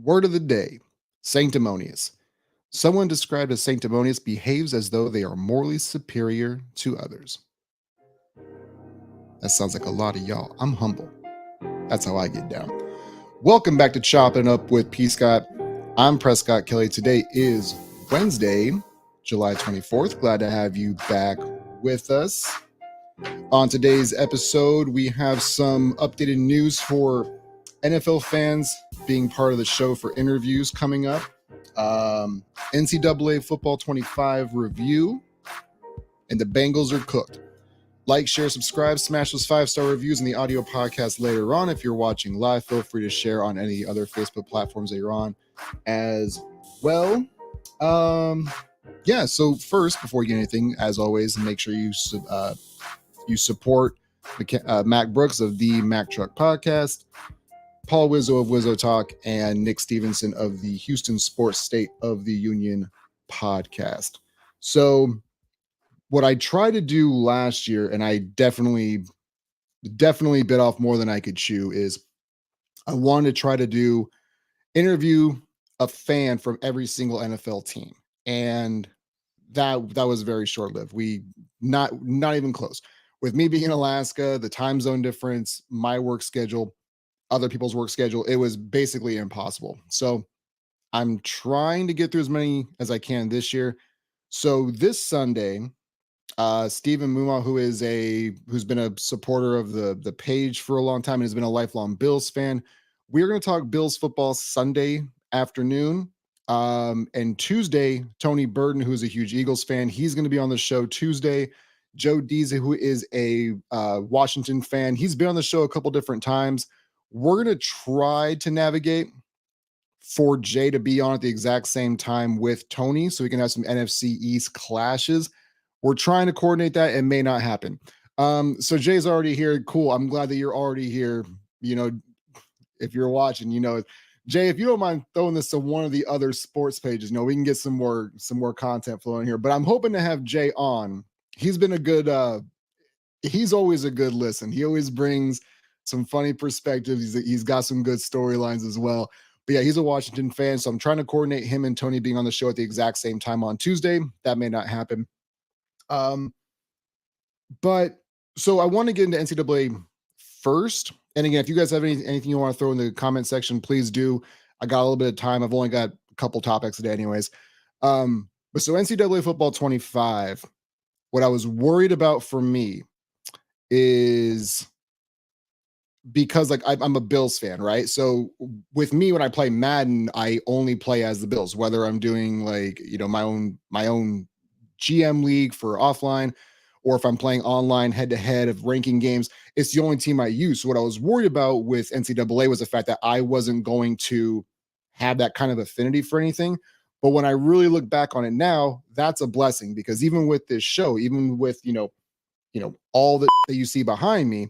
Word of the day: sanctimonious. Someone described as sanctimonious behaves as though they are morally superior to others. That sounds like a lot of y'all. I'm humble. That's how I get down. Welcome back to Chopping Up with P. Scott. I'm Prescott Kelly. Today is Wednesday, July 24th. Glad to have you back with us. On today's episode, we have some updated news for NFL fans being part of the show for interviews coming up. NCAA Football 25 review, and the Bengals are cooked. Like, share, subscribe, smash those 5-star reviews in the audio podcast later on. If you're watching live, feel free to share on any other Facebook platforms that you're on as well. So first, before you get anything, as always, make sure you support Mac Brooks of the Mac Truck Podcast, Paul Wizzo of Wizzo Talk, and Nick Stevenson of the Houston Sports State of the Union podcast. So what I tried to do last year, and I definitely bit off more than I could chew, is I wanted to try to interview a fan from every single NFL team. And that was very short-lived. Not even close. With me being in Alaska, the time zone difference, my work schedule, other people's work schedule, it was basically impossible. So I'm trying to get through as many as I can this year. So this Sunday, Stephen Muma, who's been a supporter of the page for a long time and has been a lifelong Bills fan, we're going to talk Bills football Sunday afternoon. And Tuesday, Tony Burton, who's a huge Eagles fan, he's going to be on the show Tuesday. Joe Deese, who is a Washington fan, he's been on the show a couple different times. We're going to try to navigate for Jay to be on at the exact same time with Tony so we can have some NFC East clashes. We're trying to coordinate that. It may not happen. So Jay's already here. Cool. I'm glad that you're already here. You know, if you're watching, Jay, if you don't mind throwing this to one of the other sports pages, we can get some more content flowing here. But I'm hoping to have Jay on. He's been he's always a good listen. He always brings some funny perspectives. He's got some good storylines as well. But yeah, he's a Washington fan. So I'm trying to coordinate him and Tony being on the show at the exact same time on Tuesday. That may not happen. But so I want to get into NCAA first. And again, if you guys have anything you want to throw in the comment section, please do. I got a little bit of time. I've only got a couple topics today anyways. But so NCAA football 25, what I was worried about for me is because I'm a Bills fan, right? So with me, when I play Madden, I only play as the Bills, whether I'm doing my own GM league for offline, or if I'm playing online head-to-head of ranking games, it's the only team I use. So what I was worried about with NCAA was the fact that I wasn't going to have that kind of affinity for anything. But when I really look back on it now, that's a blessing, because even with this show, even with, all that you see behind me,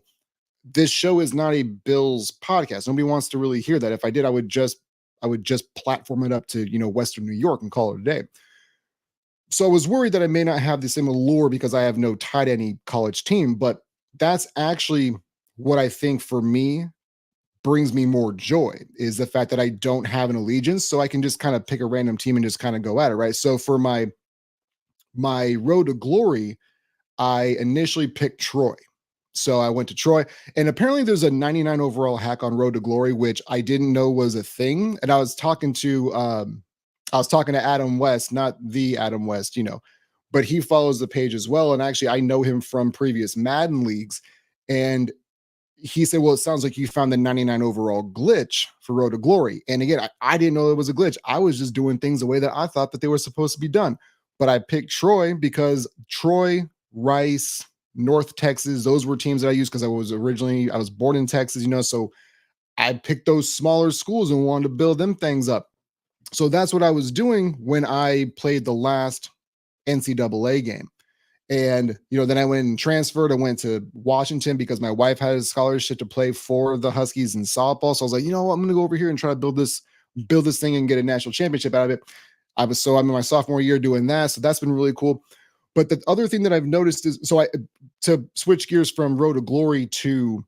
this show is not a Bills podcast. Nobody wants to really hear that. If I did, I would just platform it up to, Western New York and call it a day. So I was worried that I may not have the same allure because I have no tie to any college team, but that's actually what I think for me brings me more joy, is the fact that I don't have an allegiance. So I can just kind of pick a random team and just kind of go at it. Right. So for my road to glory, I initially picked Troy. So I went to Troy, and apparently there's a 99 overall hack on Road to Glory, which I didn't know was a thing. And I was talking to Adam West, not the Adam West, but he follows the page as well. And actually, I know him from previous Madden leagues. And he said, well, it sounds like you found the 99 overall glitch for Road to Glory. And again, I didn't know it was a glitch. I was just doing things the way that I thought that they were supposed to be done. But I picked Troy because Troy, Rice, North Texas, those were teams that I used because I was born in Texas, so I picked those smaller schools and wanted to build them things up. So that's what I was doing when I played the last NCAA game. And, then I went and transferred. I went to Washington because my wife had a scholarship to play for the Huskies in softball. So I was like, I'm going to go over here and try to build this thing and get a national championship out of it. I'm in my sophomore year doing that. So that's been really cool. But the other thing that I've noticed is, to switch gears from Road to Glory to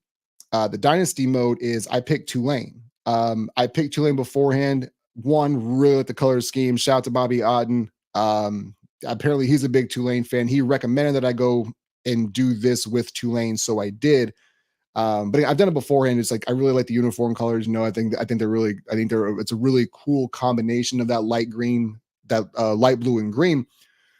the Dynasty mode, is I picked Tulane. I picked Tulane beforehand. One, really like the color scheme. Shout out to Bobby Otten. Apparently, he's a big Tulane fan. He recommended that I go and do this with Tulane, so I did. But I've done it beforehand. It's like I really like the uniform colors. You know, I think they're really. I think they're. It's a really cool combination of that light green, that light blue and green.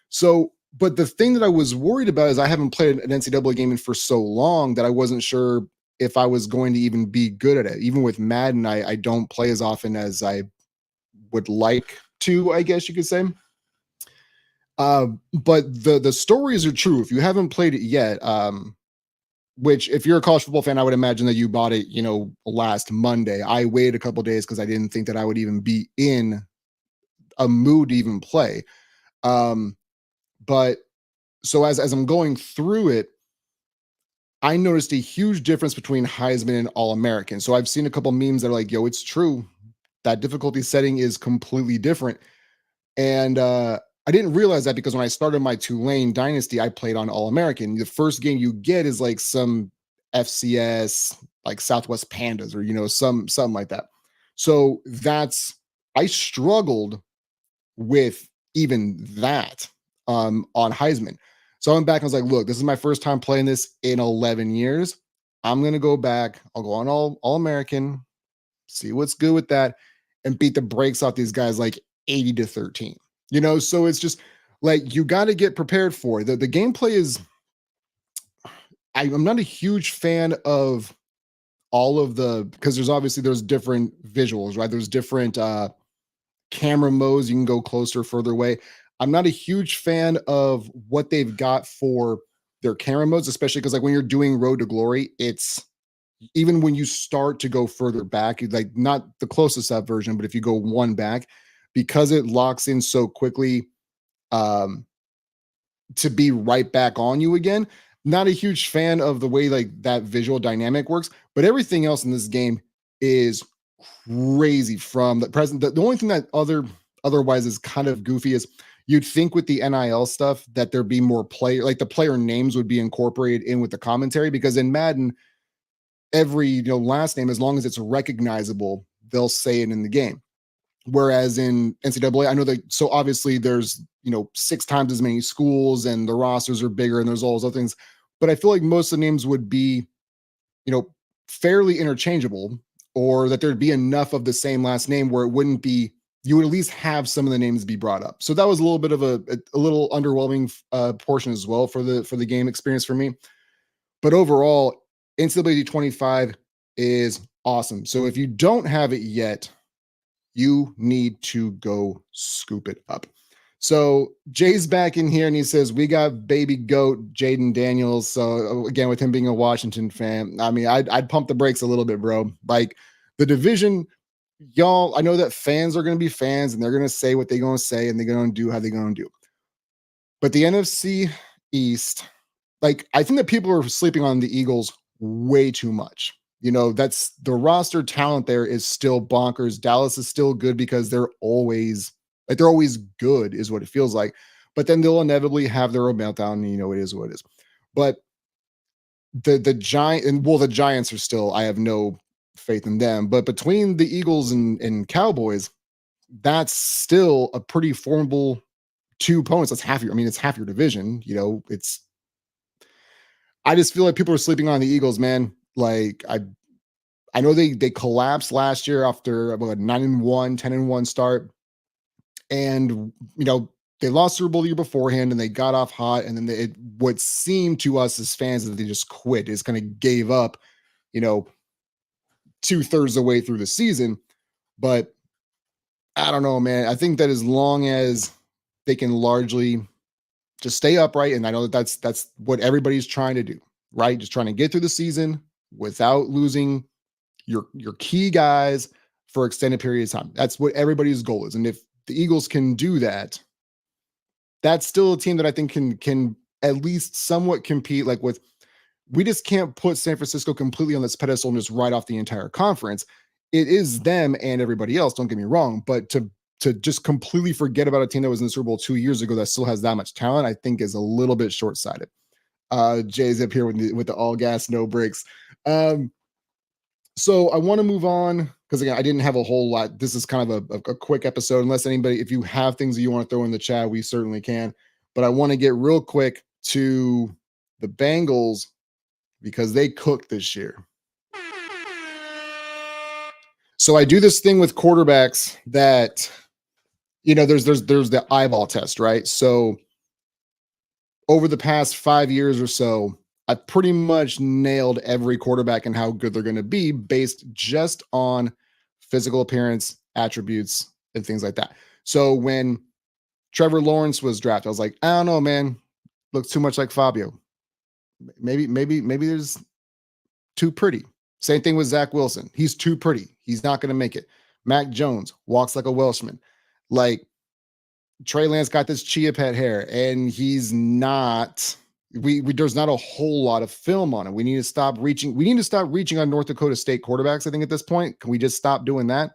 So, but the thing that I was worried about is I haven't played an NCAA game in for so long that I wasn't sure if I was going to even be good at it. Even with Madden, I don't play as often as I would like to, I guess you could say. But the stories are true. If you haven't played it yet, which if you're a college football fan, I would imagine that you bought it, you know, last Monday. I waited a couple days because I didn't think that I would even be in a mood to even play. But so as I'm going through it, I noticed a huge difference between Heisman and All-American. So I've seen a couple memes that are like, yo, it's true. That difficulty setting is completely different. And I didn't realize that because when I started my Tulane dynasty, I played on All-American. The first game you get is like some FCS, like Southwest Pandas, or you know, something like that. So I struggled with even that on Heisman. So I went back and was like, look, this is my first time playing this in 11 years. I'm gonna go back. I'll go on All-American, see what's good with that, and beat the brakes off these guys like 80-13. You know, so it's just like you got to get prepared for it. The gameplay is. I'm not a huge fan of all of the, because there's different visuals, right? There's different camera modes. You can go closer, further away. I'm not a huge fan of what they've got for their camera modes, especially because like when you're doing Road to Glory, it's even when you start to go further back, like not the closest up version, but if you go one back, because it locks in so quickly to be right back on you again. Not a huge fan of the way like that visual dynamic works, but everything else in this game is crazy from the present. The only thing that otherwise is kind of goofy is you'd think with the NIL stuff that there'd be more like the player names would be incorporated in with the commentary, because in Madden, every last name, as long as it's recognizable, they'll say it in the game. Whereas in NCAA, I know that, so obviously there's 6 times as many schools and the rosters are bigger and there's all those other things. But I feel like most of the names would be, fairly interchangeable, or that there'd be enough of the same last name where it wouldn't be, you would at least have some of the names be brought up. So that was a little bit of a little underwhelming portion as well for the game experience for me. But overall, NCAA 25 is awesome. So if you don't have it yet, you need to go scoop it up. So Jay's back in here and he says, we got baby goat Jaden Daniels. So again, with him being a Washington fan, I mean, I'd pump the brakes a little bit, bro. Like the division, y'all, I know that fans are going to be fans and they're going to say what they're going to say and they're going to do how they're going to do. But the NFC East, like, I think that people are sleeping on the Eagles way too much. That's the roster talent there is still bonkers. Dallas is still good because they're always good is what it feels like. But then they'll inevitably have their own meltdown. And, it is what it is. But the Giants are still, I have no faith in them. But between the Eagles and Cowboys, that's still a pretty formidable 2 opponents. It's half your division. I just feel like people are sleeping on the Eagles, man. Like I know they collapsed last year after about 9-1, 10-1 start. And, they lost Super Bowl the year beforehand and they got off hot. And then it would seem to us as fans that they just quit. It's kind of gave up, 2/3 the way through the season. But I don't know, man. I think that as long as they can largely just stay upright, and I know that that's what everybody's trying to do, right? Just trying to get through the season without losing your key guys for extended periods of time. That's what everybody's goal is. And if the Eagles can do that, that's still a team that I think can at least somewhat compete. Like we just can't put San Francisco completely on this pedestal and just write off the entire conference. It is them and everybody else, don't get me wrong, but to just completely forget about a team that was in the Super Bowl 2 years ago that still has that much talent, I think is a little bit short-sighted. Jay's up here with the all gas, no brakes. So I want to move on because again, I didn't have a whole lot. This is kind of a quick episode. Unless anybody, if you have things that you want to throw in the chat, we certainly can. But I want to get real quick to the Bengals because they cooked this year. So I do this thing with quarterbacks that, there's the eyeball test, right? So over the past 5 years or so, I've pretty much nailed every quarterback and how good they're going to be based just on physical appearance, attributes, and things like that. So when Trevor Lawrence was drafted, I was like, I don't know, man, looks too much like Fabio. Maybe there's too pretty. Same thing with Zach Wilson. He's too pretty. He's not going to make it. Mac Jones walks like a Welshman. Like Trey Lance got this chia pet hair, and he's not. We there's not a whole lot of film on it. We need to stop reaching. We need to stop reaching on North Dakota State quarterbacks. I think at this point, can we just stop doing that?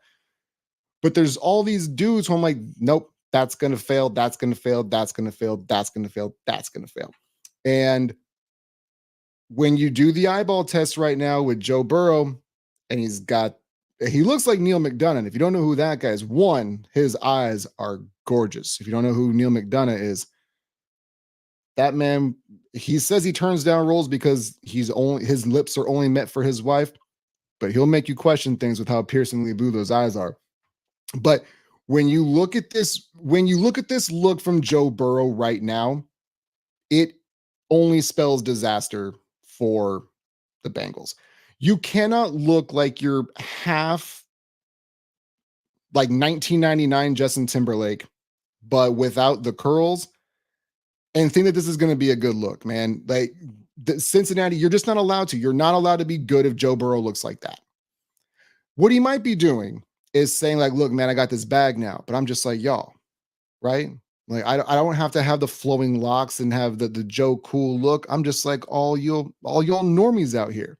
But there's all these dudes who I'm like, nope, that's gonna fail. That's gonna fail. That's gonna fail. That's gonna fail. That's gonna fail. And when you do the eyeball test right now with Joe Burrow, and he looks like Neil McDonough. If you don't know who that guy is, one, his eyes are gorgeous. If you don't know who Neil McDonough is, that man, he says he turns down roles because his lips are only meant for his wife, but he'll make you question things with how piercingly blue those eyes are. But when you look at this look from Joe Burrow right now, it only spells disaster for the Bengals. You cannot look like you're half like 1999 Justin Timberlake, but without the curls, and think that this is going to be a good look, man. Like Cincinnati, you're just not allowed to. You're not allowed to be good if Joe Burrow looks like that. What he might be doing is saying like, look, man, I got this bag now, but I'm just like, y'all, right? Like, I don't have to have the flowing locks and have the Joe cool look. I'm just like all y'all normies out here.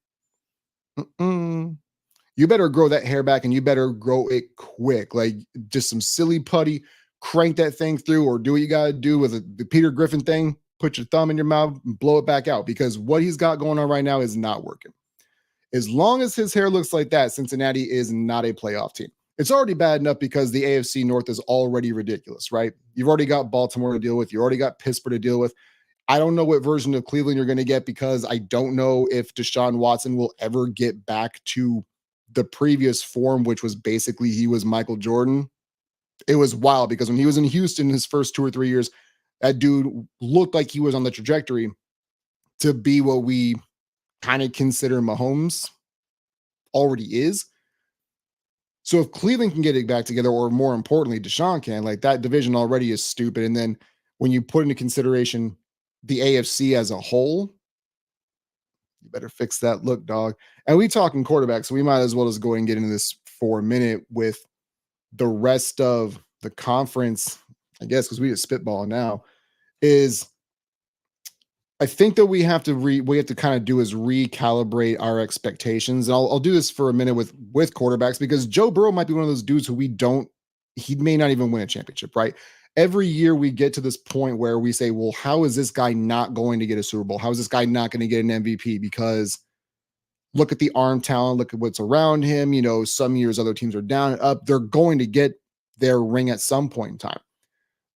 You better grow that hair back, and you better grow it quick. Like just some silly putty, crank that thing through, or do what you got to do with the Peter Griffin thing. Put your thumb in your mouth and blow it back out, because what he's got going on right now is not working. As long as his hair looks like that, Cincinnati is not a playoff team. It's already bad enough because the AFC North is already ridiculous, right? You've already got Baltimore to deal with. You already got Pittsburgh to deal with. I don't know what version of Cleveland you're going to get, because I don't know if Deshaun Watson will ever get back to the previous form, which was basically he was Michael Jordan. It was wild because when he was in Houston his first 2 or 3 years, that dude looked like he was on the trajectory to be what we kind of consider Mahomes already is. So if Cleveland can get it back together, or more importantly, Deshaun can, like that division already is stupid. And then when you put into consideration the AFC as a whole, you better fix that look, dog. And we talking quarterbacks, so we might as well just go and get into this for a minute with the rest of the conference, I guess, because we just spitball now, is I think that we have to kind of do is recalibrate our expectations. And I'll do this for a minute with quarterbacks, because Joe Burrow might be one of those dudes who he may not even win a championship, right? Every year we get to this point where we say, well, how is this guy not going to get a Super Bowl? How is this guy not going to get an MVP? Because look at the arm talent, look at what's around him. Some years other teams are down and up. They're going to get their ring at some point in time.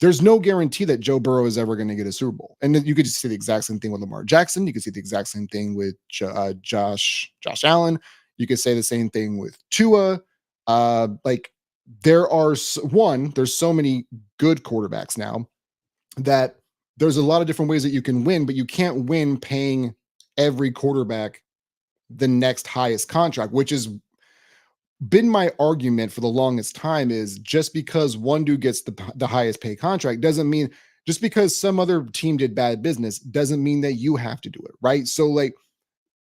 There's no guarantee that Joe Burrow is ever going to get a Super Bowl. And you could just see the exact same thing with Lamar Jackson. You could see the exact same thing with Josh Allen. You could say the same thing with Tua. There's so many good quarterbacks now that there's a lot of different ways that you can win, but you can't win paying every quarterback the next highest contract, which has been my argument for the longest time. Is just because one dude gets the highest pay contract doesn't mean, just because some other team did bad business doesn't mean that you have to do it, right? So like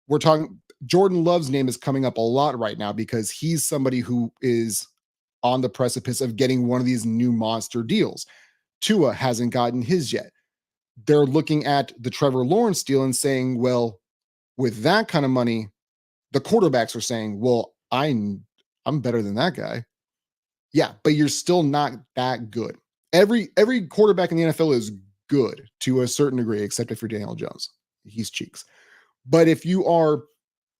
we're talking, Jordan Love's name is coming up a lot right now because he's somebody who is on the precipice of getting one of these new monster deals. Tua hasn't gotten his yet. They're looking at the Trevor Lawrence deal and saying, well, with that kind of money, the quarterbacks are saying, well, I'm better than that guy. Yeah, but you're still not that good. Every quarterback in the NFL is good to a certain degree, except if you're Daniel Jones. He's cheeks. But if you're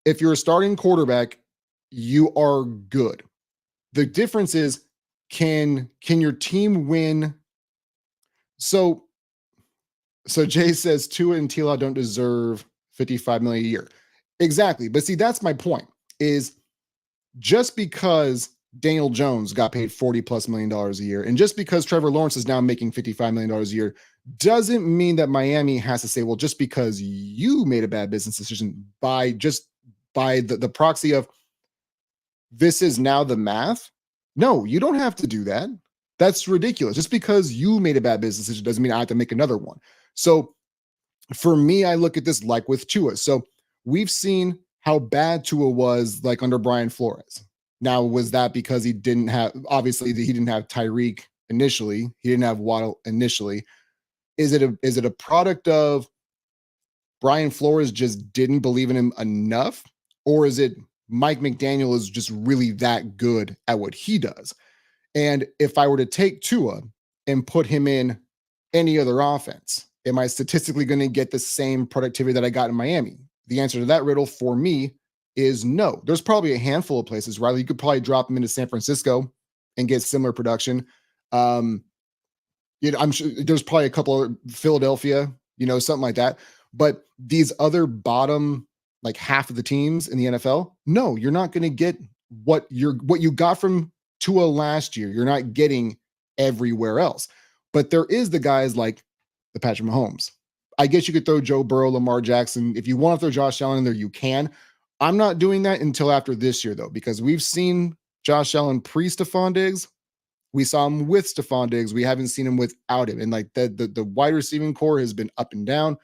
a starting quarterback, you are good. The difference is, can your team win? So Jay says Tua and Tila don't deserve 55 million a year. Exactly. But see, that's my point, is just because Daniel Jones got paid 40 plus $1 million a year, and just because Trevor Lawrence is now making $55 million a year, doesn't mean that Miami has to say, well, just because you made a bad business decision by the proxy of this is now the math. No, you don't have to do that. That's ridiculous. Just because you made a bad business decision doesn't mean I have to make another one. So for me, I look at this like with Tua. So we've seen how bad Tua was like under Brian Flores. Now, was that because he didn't have, obviously he didn't have Tyreek initially, he didn't have Waddle initially. Is it a product of Brian Flores just didn't believe in him enough? Or is it Mike McDaniel is just really that good at what he does? And if I were to take Tua and put him in any other offense, am I statistically going to get the same productivity that I got in Miami? The answer to that riddle for me is no. There's probably a handful of places, Riley. You could probably drop him into San Francisco and get similar production. I'm sure there's probably a couple of Philadelphia, something like that. But these other bottom, like half of the teams in the NFL, no, you're not going to get what you got from Tua last year. You're not getting everywhere else. But there is the guys like the Patrick Mahomes. I guess you could throw Joe Burrow, Lamar Jackson. If you want to throw Josh Allen in there, you can. I'm not doing that until after this year, though, because we've seen Josh Allen pre-Stephon Diggs. We saw him with Stephon Diggs. We haven't seen him without him. And like the wide receiving core has been up and down.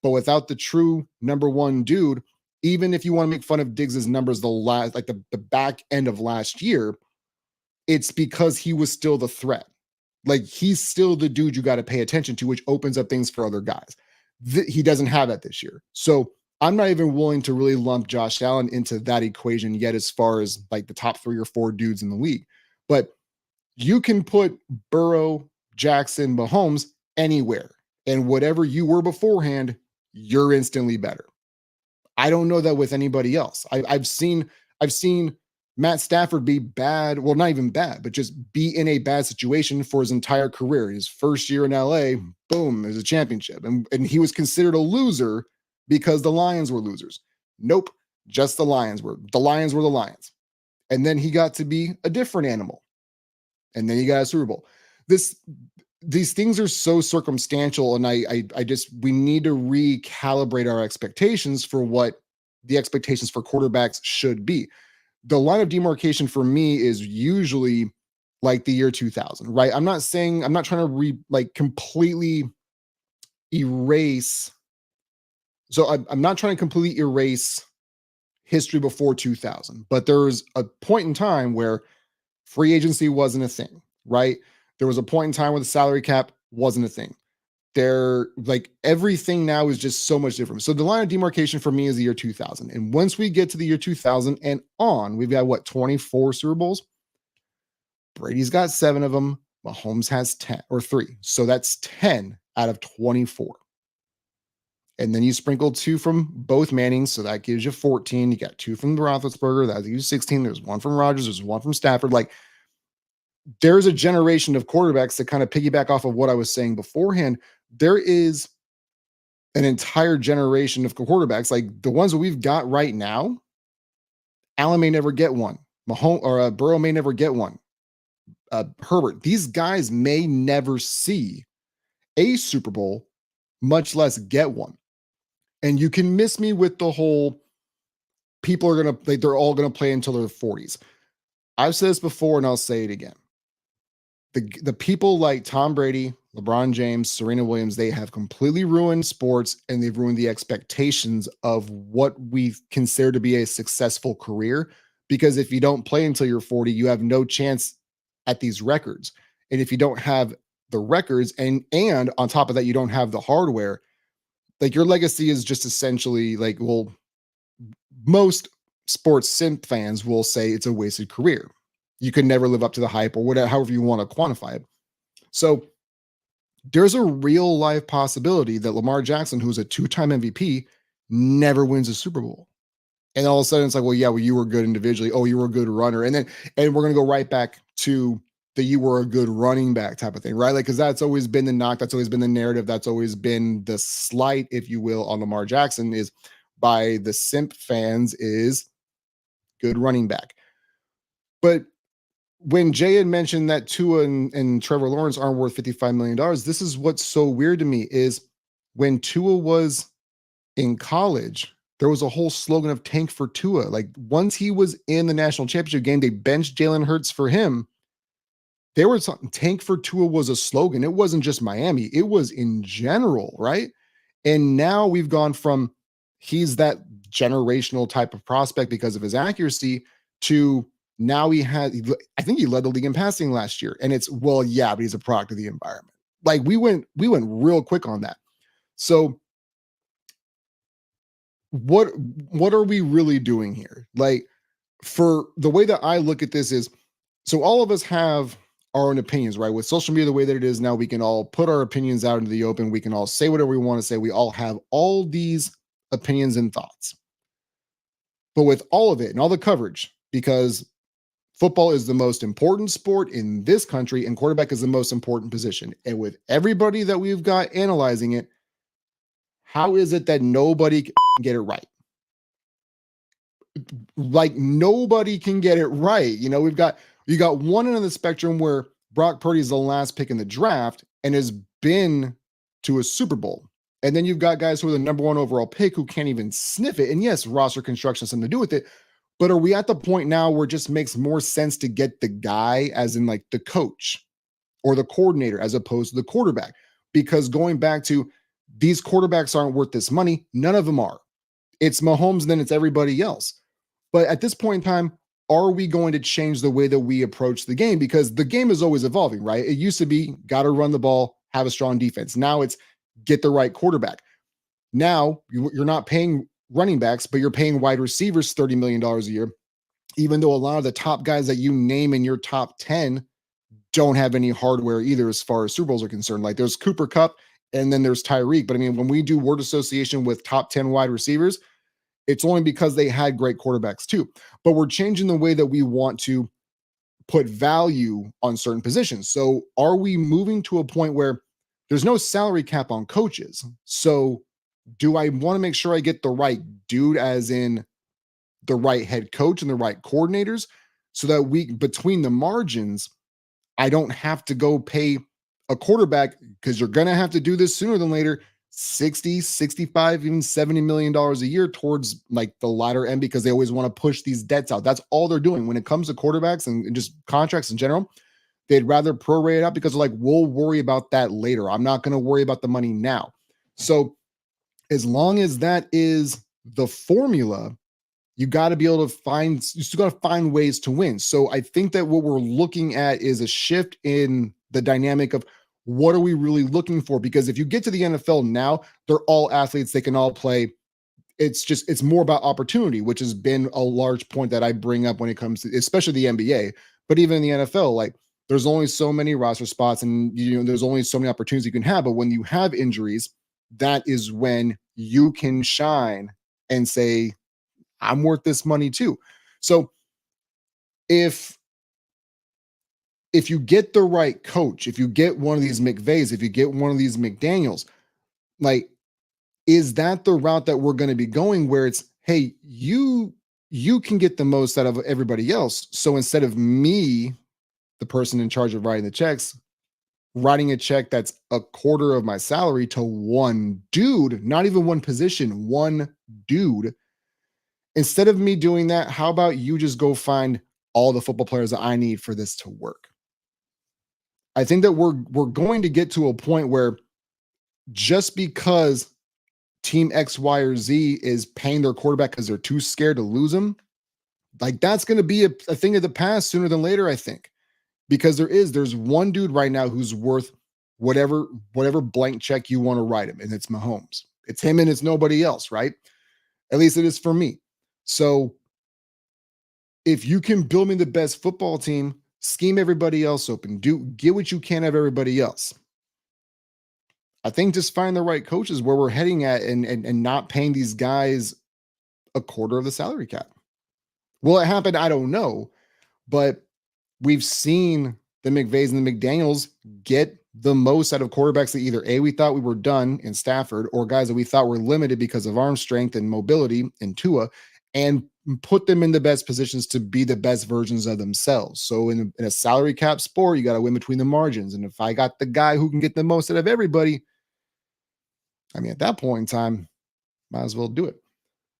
But without the true number one dude, even if you want to make fun of Diggs's numbers the back end of last year, it's because he was still the threat. Like, he's still the dude you got to pay attention to, which opens up things for other guys. He doesn't have that this year. So I'm not even willing to really lump Josh Allen into that equation yet, as far as like the top 3 or 4 dudes in the league. But you can put Burrow, Jackson, Mahomes anywhere, and whatever you were beforehand, you're instantly better. I don't know that with anybody else. I've seen Matt Stafford be bad. Well, not even bad, but just be in a bad situation for his entire career. His first year in LA, boom, there's a championship. And he was considered a loser because the Lions were losers. Nope, just the Lions were the Lions. And then he got to be a different animal. And then he got a Super Bowl. These things are so circumstantial, and we need to recalibrate our expectations for what the expectations for quarterbacks should be. The line of demarcation for me is usually like the year 2000, right? I'm not trying to completely erase. So I'm not trying to completely erase history before 2000, but there was a point in time where free agency wasn't a thing, right? There was a point in time where the salary cap wasn't a thing. Everything now is just so much different. So the line of demarcation for me is the year 2000. And once we get to the year 2000 and on, we've got 24 Super Bowls. Brady's got 7 of them. Mahomes has 10 or 3. So that's 10 out of 24. And then you sprinkle 2 from both Mannings. So that gives you 14. You got 2 from the Roethlisberger. That gives you 16. There's 1 from Rodgers. There's 1 from Stafford. There's a generation of quarterbacks that kind of piggyback off of what I was saying beforehand. There is an entire generation of quarterbacks, like the ones that we've got right now. Allen may never get one. Mahomes or Burrow may never get one. Herbert. These guys may never see a Super Bowl, much less get one. And you can miss me with the whole people are going to, they're all going to play until their 40s. I've said this before and I'll say it again. The people like Tom Brady, LeBron James, Serena Williams, they have completely ruined sports, and they've ruined the expectations of what we consider to be a successful career. Because if you don't play until you're 40, you have no chance at these records. And if you don't have the records and on top of that, you don't have the hardware, your legacy is just essentially most sports simp fans will say it's a wasted career. You can never live up to the hype or whatever, however you want to quantify it. So there's a real life possibility that Lamar Jackson, who's a 2-time MVP, never wins a Super Bowl. And all of a sudden it's like, well, yeah, well, you were good individually. Oh, you were a good runner. And we're going to go right back to the you were a good running back type of thing, right? Like, because that's always been the knock. That's always been the narrative. That's always been the slight, if you will, on Lamar Jackson is by the simp fans is good running back. But when Jay had mentioned that Tua and Trevor Lawrence aren't worth $55 million, this is what's so weird to me is when Tua was in college, there was a whole slogan of tank for Tua. Like once he was in the national championship game, they benched Jalen Hurts for him. There was something tank for Tua was a slogan. It wasn't just Miami, it was in general, right? And now we've gone from he's that generational type of prospect because of his accuracy to now I think he led the league in passing last year. And it's well, yeah, but he's a product of the environment. Like we went real quick on that. So what what are we really doing here? Like for the way that I look at this is so all of us have our own opinions, right? With social media the way that it is now, we can all put our opinions out into the open. We can all say whatever we want to say. We all have all these opinions and thoughts. But with all of it and all the coverage, because football is the most important sport in this country and quarterback is the most important position. And with everybody that we've got analyzing it, how is it that nobody can get it right? Like nobody can get it right. You know, you got one end of the spectrum where Brock Purdy is the last pick in the draft and has been to a Super Bowl. And then you've got guys who are the number one overall pick who can't even sniff it. And yes, roster construction has something to do with it. But are we at the point now where it just makes more sense to get the guy, as in like the coach or the coordinator, as opposed to the quarterback? Because going back to these quarterbacks aren't worth this money. None of them are. It's Mahomes, then it's everybody else. But at this point in time, are we going to change the way that we approach the game? Because the game is always evolving, right? It used to be got to run the ball, have a strong defense. Now it's get the right quarterback. Now you're not paying running backs, but you're paying wide receivers $30 million a year, even though a lot of the top guys that you name in your top 10 don't have any hardware either as far as Super Bowls are concerned. Like there's Cooper Kupp and then there's Tyreek. But I mean, when we do word association with top 10 wide receivers, it's only because they had great quarterbacks too. But we're changing the way that we want to put value on certain positions. So are we moving to a point where there's no salary cap on coaches? So do I want to make sure I get the right dude, as in the right head coach and the right coordinators, so that we, between the margins, I don't have to go pay a quarterback, because you're going to have to do this sooner than later, 60, 65, even $70 million a year towards like the latter end, because they always want to push these debts out. That's all they're doing when it comes to quarterbacks and just contracts in general. They'd rather prorate it out because they're like, we'll worry about that later. I'm not going to worry about the money now. So as long as that is the formula, you got to be able to you still got to find ways to win. So I think that what we're looking at is a shift in the dynamic of what are we really looking for? Because if you get to the NFL now, they're all athletes. They can all play. It's more about opportunity, which has been a large point that I bring up when it comes to, especially the NBA, but even in the NFL, like there's only so many roster spots and there's only so many opportunities you can have. But when you have injuries, that is when you can shine and say, I'm worth this money too. So if you get the right coach, if you get one of these McVays, if you get one of these McDaniels, like, is that the route that we're going to be going, where it's, hey, you can get the most out of everybody else. So instead of me, the person in charge of writing the checks, writing a check that's a quarter of my salary to one dude, not even one position, one dude. Instead of me doing that, how about you just go find all the football players that I need for this to work? I think that we're going to get to a point where just because team X, Y, or Z is paying their quarterback because they're too scared to lose him, like that's going to be a thing of the past sooner than later, I think, because there's one dude right now who's worth whatever blank check you want to write him, and it's Mahomes. It's him and it's nobody else, right? At least it is for me. So if you can build me the best football team, scheme everybody else open, get what you can of everybody else. I think just find the right coaches where we're heading at, and not paying these guys a quarter of the salary cap. Will it happen? I don't know. But we've seen the McVays and the McDaniels get the most out of quarterbacks that either A, we thought we were done in Stafford, or guys that we thought were limited because of arm strength and mobility in Tua, and put them in the best positions to be the best versions of themselves. So in a salary cap sport, you got to win between the margins. And if I got the guy who can get the most out of everybody, I mean, at that point in time, might as well do it.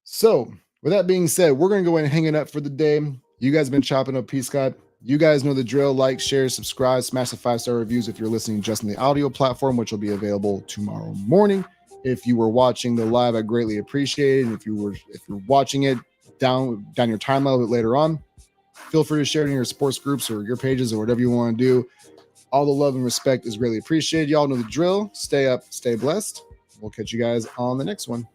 So with that being said, we're going to go ahead and hang it up for the day. You guys have been chopping up P-Scott. You guys know the drill. Like, share, subscribe, smash the 5-star reviews if you're listening just on the audio platform, which will be available tomorrow morning. If you were watching the live, I greatly appreciate it. And if you're watching it down your timeline a little bit later on, feel free to share it in your sports groups or your pages or whatever you want to do. All the love and respect is greatly appreciated. Y'all know the drill. Stay up, stay blessed. We'll catch you guys on the next one.